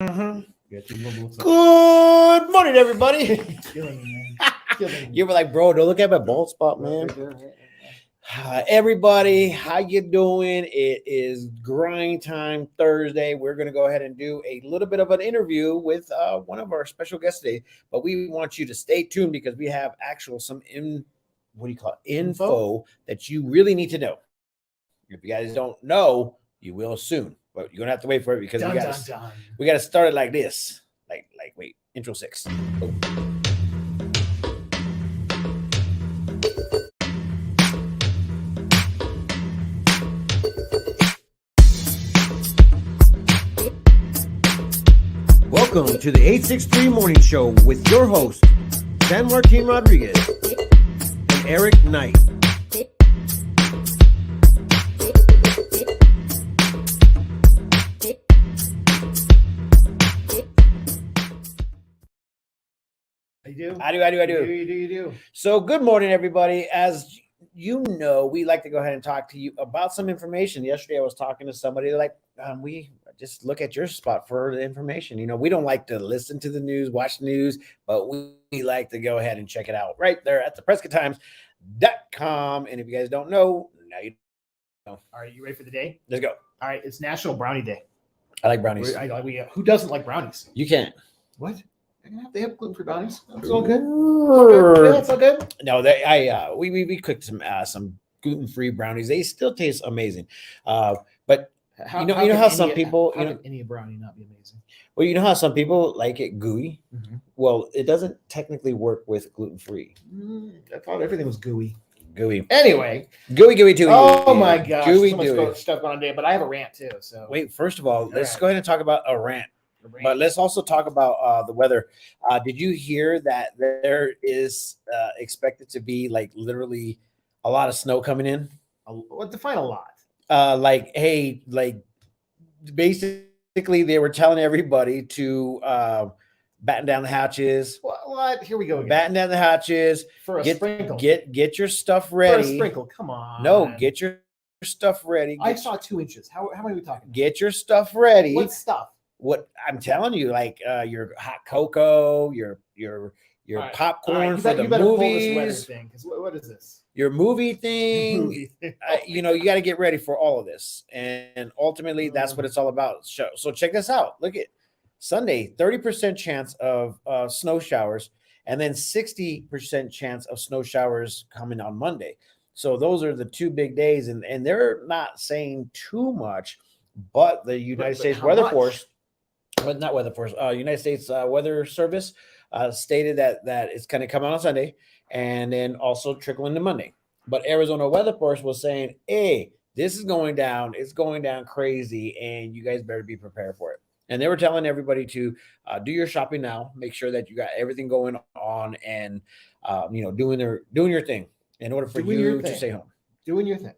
Mm-hmm. Good Good morning, everybody. Killing me, man. You were like, bro, don't look at my bald spot, man. Everybody, how you doing? It is grind time Thursday. We're going to go ahead and do a little bit of an interview with one of our special guests today, but we want you to stay tuned because we have info that you really need to know. If you guys don't know, you will soon, but you're gonna have to wait for it because we gotta start it like this. Wait, intro 6. Oh. Welcome to the 863 Morning Show with your host, San Martin Rodriguez and Eric Knight. I do. You do. So good morning, everybody. As you know, we like to go ahead and talk to you about some information. Yesterday, I was talking to somebody like, we just look at your spot for the information. You know, we don't like to listen to the news, watch the news, but we like to go ahead and check it out right there at the PrescottTimes.com. And if you guys don't know, now you know. All right, you ready for the day? Let's go. All right, it's National Brownie Day. I like brownies. Who doesn't like brownies? You can't. What? They have gluten-free brownies. It's all good. Yeah, it's all good. No, we cooked some gluten-free brownies. They still taste amazing. But you know how some people, can any brownie not be amazing? Well, you know how some people like it gooey. Mm-hmm. Well, it doesn't technically work with gluten-free. I thought everything was gooey. Gooey. Anyway, gooey too. Oh my gosh, gooey, so much stuff going on today. But I have a rant too. So wait, first of all, let's go ahead and talk about a rant. But let's also talk about the weather. Did you hear that there is expected to be like literally a lot of snow coming in? What define a lot? Basically they were telling everybody to batten down the hatches. What? Here we go again. Batten down the hatches for a sprinkle. Get your stuff ready. For a sprinkle, come on. No, get your stuff ready. I saw 2 inches. How many are we talking about? Get your stuff ready. What stuff? What I'm telling you, like your hot cocoa, your right. Popcorn for the movies. Pull this weather thing, what is this? Your movie thing. You got to get ready for all of this, and ultimately, that's what it's all about. So check this out. Look at Sunday, 30% chance of snow showers, and then 60% chance of snow showers coming on Monday. So those are the 2 big days, and they're not saying too much, but the United States Weather Force. But not Weather Force. United States Weather Service stated that it's going to come out on Sunday and then also trickle into Monday. But Arizona Weather Force was saying, hey, this is going down. It's going down crazy, and you guys better be prepared for it. And they were telling everybody to do your shopping now. Make sure that you got everything going on and, doing your thing in order for you to stay home. Doing your thing.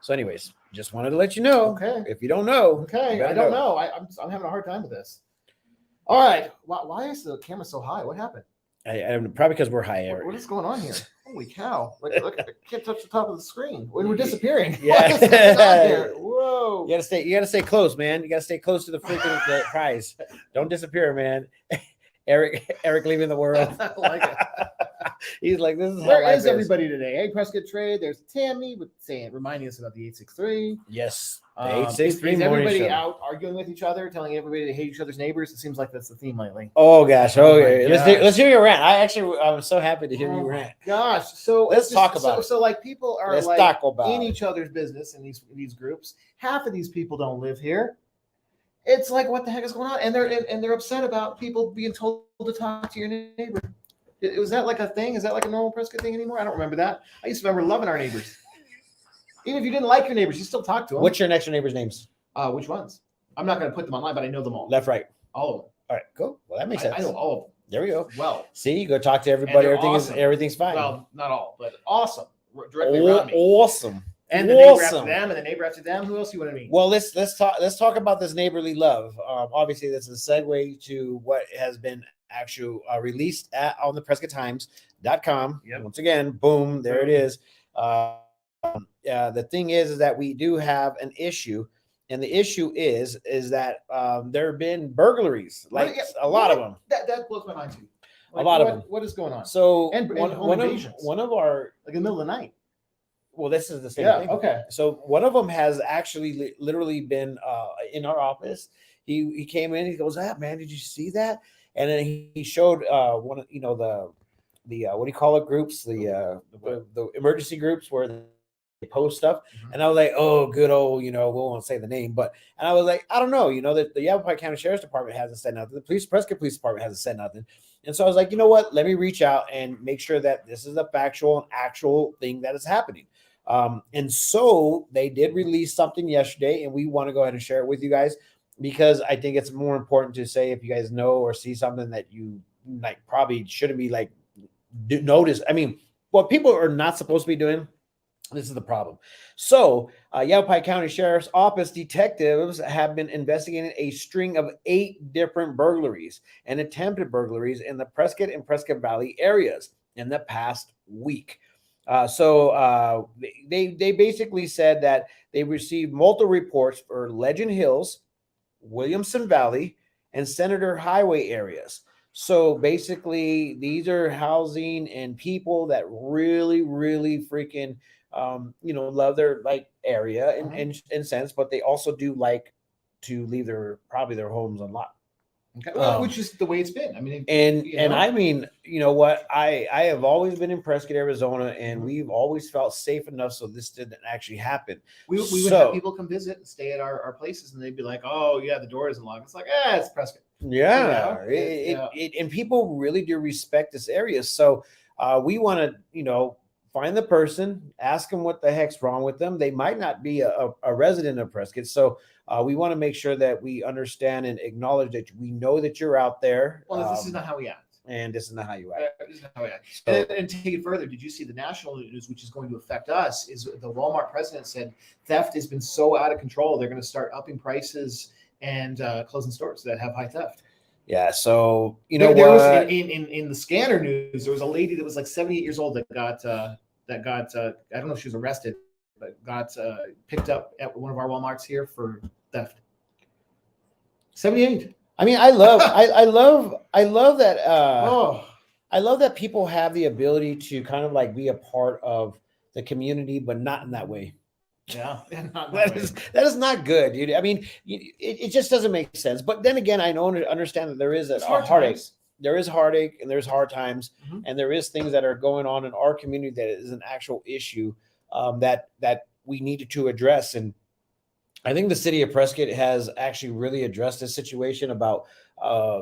So anyways, just wanted to let you know. Okay. If you don't know. Okay. I don't know. I'm having a hard time with this. All right. Why is the camera so high? What happened? Probably because we're high, Eric. What is going on here? Holy cow. Look, I can't touch the top of the screen. When we're disappearing. Yeah. What is going on here? Whoa. You gotta stay close, man. You gotta stay close to the freaking the prize. Don't disappear, man. Eric leaving the world. I like it. He's like, this is where is everybody today? Hey, Prescott Trade. There's Tammy reminding us about the 863. Yes, the 863 is morning everybody show. Out arguing with each other, telling everybody to hate each other's neighbors? It seems like that's the theme lately. Oh gosh, let's hear your rant. I'm so happy to hear you rant. Gosh, so let's talk about it. So like people are in each other's business in these groups. Half of these people don't live here. It's like, what the heck is going on? And they're upset about people being told to talk to your neighbor. Was that like a thing? Is that like a normal Prescott thing anymore? I don't remember that. I used to remember loving our neighbors. Even if you didn't like your neighbors, you still talk to them. What's your next door neighbor's names? Which ones? I'm not going to put them online, but I know them all. Left, right. All of them. All right, cool. Well, that makes sense. I know all of them. There we go. Well. See, you go talk to everybody. Everything's fine. Well, not all, but awesome. Directly around me. Awesome. And the neighbor after them, and the neighbor after them. Who else you want to meet? Well, let's talk about this neighborly love. Obviously, this is a segue to what has been actually released on the PrescottTimes.com. Yep. Once again, boom, there it is. The thing is that we do have an issue, And the issue is that there have been burglaries, like a lot of them. That blows my mind too. Like, a lot of them. What is going on? So and home invasions. One of our, like in the middle of the night. Well, this is the same thing. Okay. So one of them has actually literally been in our office. He came in. He goes, "Ah, man, did you see that?" And then he showed one of the what do you call it, groups, the emergency groups where they post stuff. And I was like, "Oh, good old, we won't say the name, but," and I was like, "I don't know, that the Yavapai County Sheriff's Department hasn't said nothing. The Prescott Police Department hasn't said nothing." And so I was like, you know what? Let me reach out and make sure that this is a factual and actual thing that is happening. And so they did release something yesterday, and we want to go ahead and share it with you guys, because I think it's more important to say if you guys know or see something that you like probably shouldn't be like notice. I mean, what people are not supposed to be doing. This is the problem. So, Yavapai County Sheriff's Office detectives have been investigating a string of 8 different burglaries and attempted burglaries in the Prescott and Prescott Valley areas in the past week. So they basically said that they received multiple reports for Legend Hills, Williamson Valley, and Senator Highway areas. So basically, these are housing and people that really, really freaking love their area in sense, but they also do like to leave their homes unlocked. Okay. Which is the way it's been. I mean, I mean, you know what? I have always been in Prescott, Arizona, and we've always felt safe enough so this didn't actually happen. We would have people come visit and stay at our places, and they'd be like, "Oh, yeah, the door isn't locked." It's like, it's Prescott. Yeah, and people really do respect this area. So we want to, find the person, ask them what the heck's wrong with them. They might not be a resident of Prescott. So we want to make sure that we understand and acknowledge that we know that you're out there. Well, this is not how we act. And this is not how you act. This is not how we act. So, and take it further, did you see the national news, which is going to affect us, is the Walmart president said theft has been so out of control, they're going to start upping prices and closing stores that have high theft. Yeah, so there was in the scanner news, there was a lady that was like 78 years old that got I don't know if she was arrested, but got picked up at one of our Walmarts here for theft. 78. I mean, I love that. I love that people have the ability to kind of like be a part of the community, but not in that way. Yeah, that is not good, dude. I mean, it just doesn't make sense. But then again, I understand that there is a heartache. There is heartache and there's hard times, and there is things that are going on in our community that is an actual issue that we needed to address. And I think the city of Prescott has actually really addressed this situation about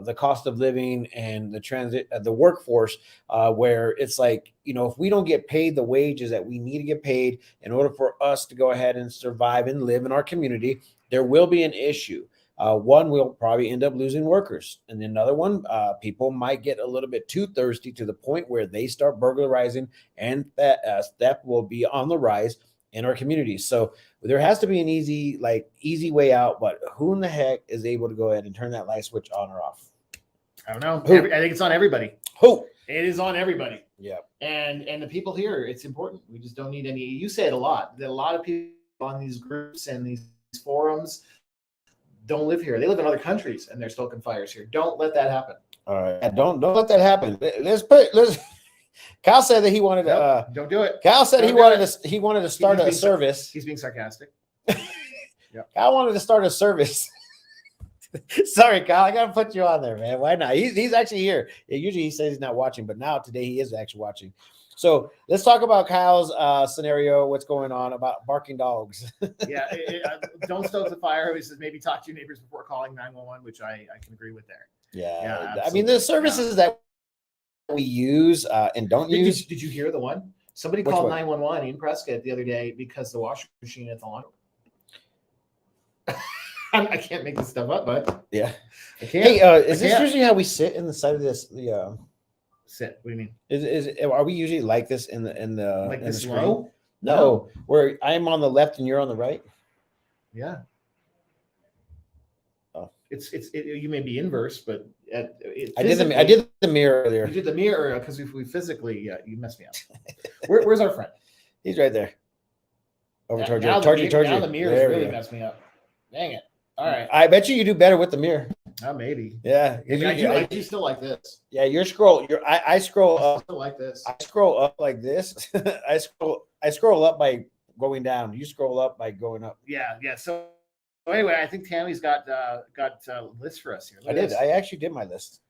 the cost of living and the workforce, where it's like, if we don't get paid the wages that we need to get paid in order for us to go ahead and survive and live in our community, there will be an issue. One, we'll probably end up losing workers. And another one, people might get a little bit too thirsty to the point where they start burglarizing, and that will be on the rise in our community. So there has to be an easy way out, but who in the heck is able to go ahead and turn that light switch on or off? I don't know. I think it's on everybody. Who? It is on everybody. Yeah. And the people here, it's important. We just don't need any. You say it a lot. That a lot of people on these groups and these forums don't live here. They live in other countries and they're stoking fires here. Don't let that happen. All right. Don't let that happen. Kyle said that he wanted to. Don't do it. Kyle said he wanted to start a service. He's being sarcastic. Kyle wanted to start a service. Sorry, Kyle, I gotta put you on there, man. Why not? He's actually here. Usually he says he's not watching, but now today he is actually watching. So let's talk about Kyle's scenario. What's going on about barking dogs? Don't stoke the fire. He says maybe talk to your neighbors before calling 911, which I can agree with there. Yeah, I mean the services that we use and don't use. Did you hear the one? Somebody called 911 in Prescott the other day because the washing machine at the laundry. I can't make this stuff up, bud. Yeah. I can't. Hey, is this usually how we sit in the side of this? Sit. What do you mean? Are we usually like this in the like in this the row? No, where I'm on the left and you're on the right. Yeah. Oh, you may be inverse, but I did the mirror earlier. You did the mirror because we physically you messed me up. Where's our friend? He's right there. Over towards you. Now the mirrors really messed me up. Dang it. All right. I bet you do better with the mirror. Maybe. Yeah. I do still like this. Yeah, your scroll. I scroll I up. still like this. I scroll up like this. I scroll up by going down. You scroll up by going up. Yeah. So anyway, I think Tammy's got a list for us here. I did. I actually did my list.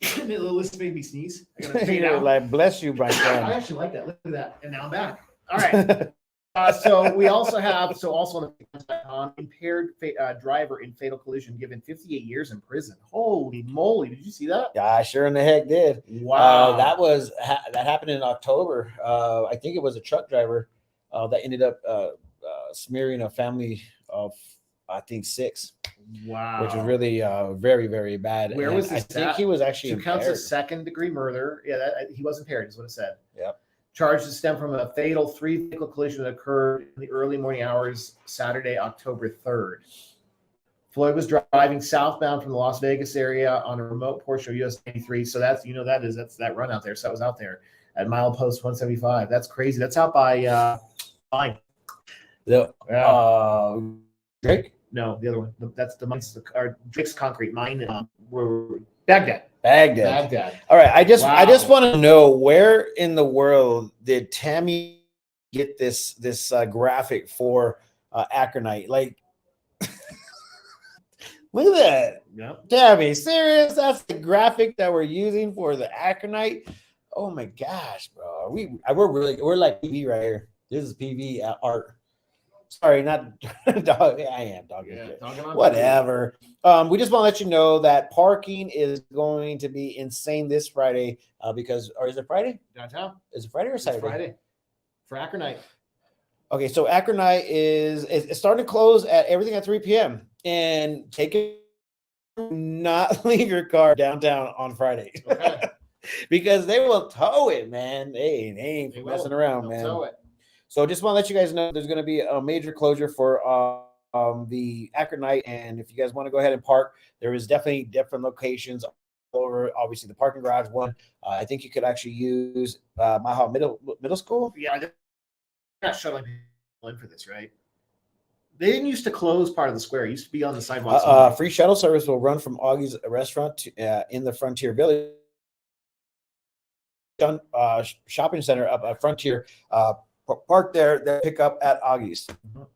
The list made me sneeze. I gotta You fade know, out. like bless you, my I friend. actually like that. Look at that. And now I'm back. All right. So we also have also on the impaired driver in fatal collision given 58 years in prison. Holy moly! Did you see that? Yeah, I sure in the heck did. Wow. That happened in October. I think it was a truck driver that ended up smearing a family of, I think, 6. Wow. Which was really very, very bad. Where And was this I think at? he was actually 2 counts of impaired. second-degree murder. Yeah, he was impaired, is what it said. Yep. Charges stem from a fatal 3-vehicle collision that occurred in the early morning hours Saturday, October 3rd. Floyd was driving southbound from the Las Vegas area on a remote portion of US 93. So that's that run out there. So that was out there at milepost 175. That's crazy. That's out by Mine. Drake? No, the other one. That's the mines. Drake's Concrete Mine. We're Baghdad. All right. I just Wow. want to know, where in the world did Tammy get this graphic for Acronite? Like, look at that. Yep. Tammy, serious? That's the graphic that we're using for the Acronite? Oh my gosh, bro. We're like PV right here. This is PV art. Sorry, not dog. I am dog. Yeah, Whatever. We just want to let you know that parking is going to be insane this Friday or is it Friday? Downtown. Is it Friday or It's Saturday? Friday. For Acronite. Okay, so Acronite is starting to close at everything at 3 p.m. And not leave your car downtown on Friday. Okay. Because they will tow it, man. They ain't messing around, man. Tow it. So just want to let you guys know there's going to be a major closure for the Acronite, and if you guys want to go ahead and park, there is definitely different locations all over. Obviously, the parking garage one. I think you could actually use Maha Middle School. Yeah, they're not shuttling people in for this, right? They didn't used to close part of the square. It used to be on the sidewalks. Free shuttle service will run from Augie's restaurant to, in the Frontier Village shopping center up at Frontier. Park there, then pick up at Augie's. So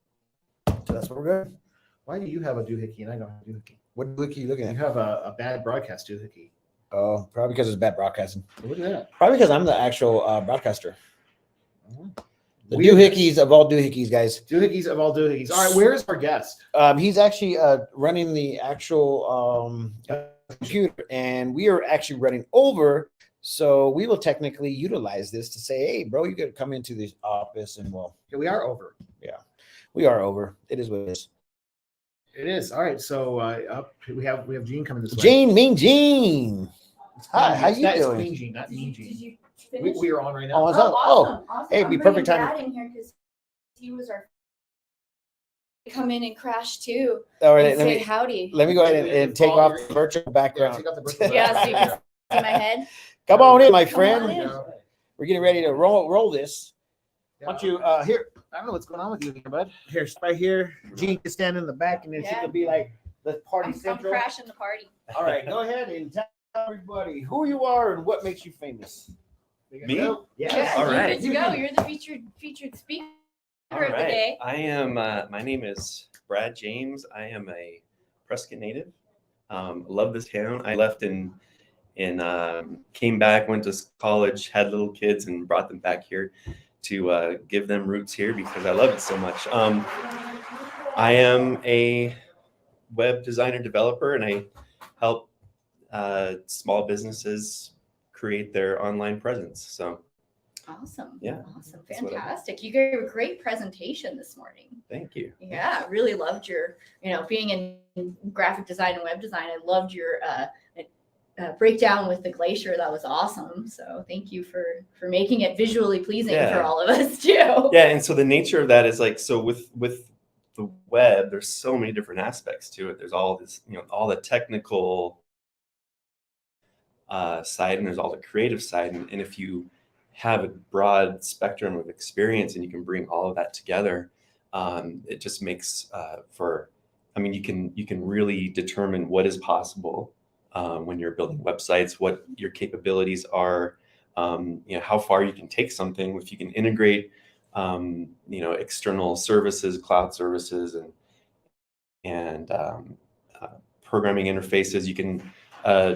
that's where we're good. Why do you have a doohickey and I don't have a doohickey? What doohickey are you looking You at? have a bad broadcast doohickey. Oh, probably because it's bad broadcasting. Look at that. Probably because I'm the actual broadcaster. The Weird. doohickeys of all doohickeys, guys. Doohickeys of all doohickeys. All right, where's our guest? He's actually running the actual computer, and we are actually running over. So we will technically utilize this to say, hey, bro, you got to come into the office, and well, Yeah, we are over. we are over. It is what it is. It is. All right, so we have Gene coming this way. Jane, Mean Gene. Hi, how you It's doing? Queen Gene, not Mean Did Gene. you finish? We are on right Oh, now. it's on. Oh, Awesome. hey, I'm be bringing perfect time. Brad in here because he was our come in and crash too. all right. And say howdy. Let me go ahead and take off the virtual Yeah, background. take out the virtual Yeah, so you can background. see my head. Come on in, my Come friend. on in. We're getting ready to roll this. Yeah. Why don't you here? I don't know what's going on with you here, bud. Here, right here. Gene can stand in the back, and then she Yeah. could be like the party I'm central. crashing the party. All right, go ahead and tell everybody who you are and what makes you famous. Me? Yes. Yeah, All you're right. good to go. You're the featured speaker All of the right. day. I am. My name is Brad James. I am a Prescott native. Love this town. I left in came back, went to college, had little kids, and brought them back here to give them roots here because I love it so much. I am a web designer developer, and I help small businesses create their online presence. So Awesome. Yeah, Awesome. that's what I do. Fantastic. You gave a great presentation this morning. thank you. Yeah, I really loved your, being in graphic design and web design. I loved your breakdown with the glacier. That was awesome. So thank you for making it visually pleasing Yeah. for all of us too. Yeah, and so the nature of that is like, so with the web, there's so many different aspects to it. There's all this, all the technical side, and there's all the creative side. And if you have a broad spectrum of experience and you can bring all of that together, it just makes I mean, you can really determine what is possible when you're building websites, what your capabilities are, how far you can take something. If you can integrate, external services, cloud services, and programming interfaces, you can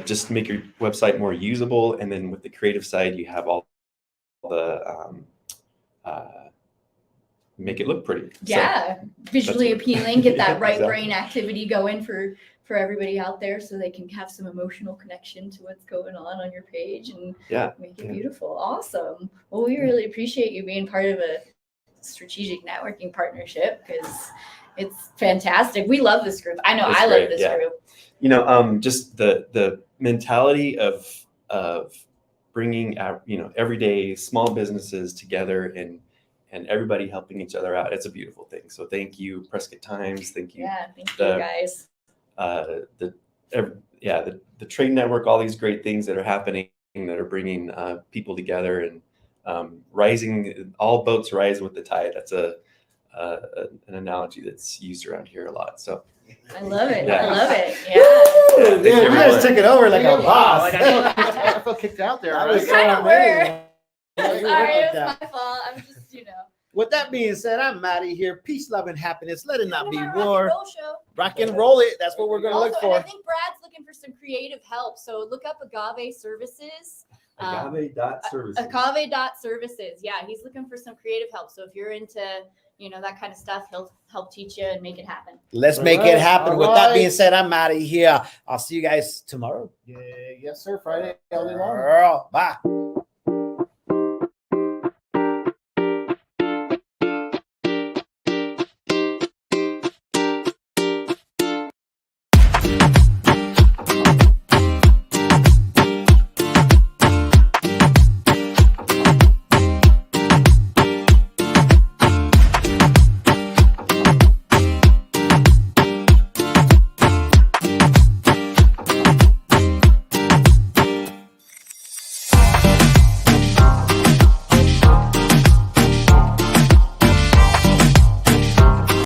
just make your website more usable. And then with the creative side, you have all the make it look pretty. Yeah, visually what- appealing, get that Yeah, right exactly. brain activity going for everybody out there so they can have some emotional connection to what's going on your page and Yeah, make it yeah. beautiful. Awesome. Well, we really appreciate you being part of a strategic networking partnership because it's fantastic. We love this group. I know It's I great, love this yeah. group. Just the mentality of bringing out, everyday small businesses together and everybody helping each other out. It's a beautiful thing. So thank you, Prescott Times. Thank you, Yeah, thank you the- guys. the trade network, all these great things that are happening that are bringing people together and rising. All boats rise with the tide. That's an analogy that's used around here a lot. So I love it. Yeah. I love it. Yeah. Yeah, thank Dude, you guys everyone. took it over like a Wow, boss. like, I felt kicked out there. That right? was You kinda were. amazing. Yeah, you Sorry, were it was like that. my fault. I'm just, With that being said, I'm out of here. Peace, love, and happiness. Let it not be Rock and war. roll show. Rock and roll it. That's what we're going to look Also, and I for. think Brad's looking for some creative help. So look up Agave Services. Agave.services. Agave.services. Yeah, he's looking for some creative help. So if you're into, that kind of stuff, he'll help teach you and make it happen. Let's All make right, it happen. all With that right. being said, I'm out of here. I'll see you guys tomorrow. Yeah, yes, sir. Friday all day long. Girl, bye.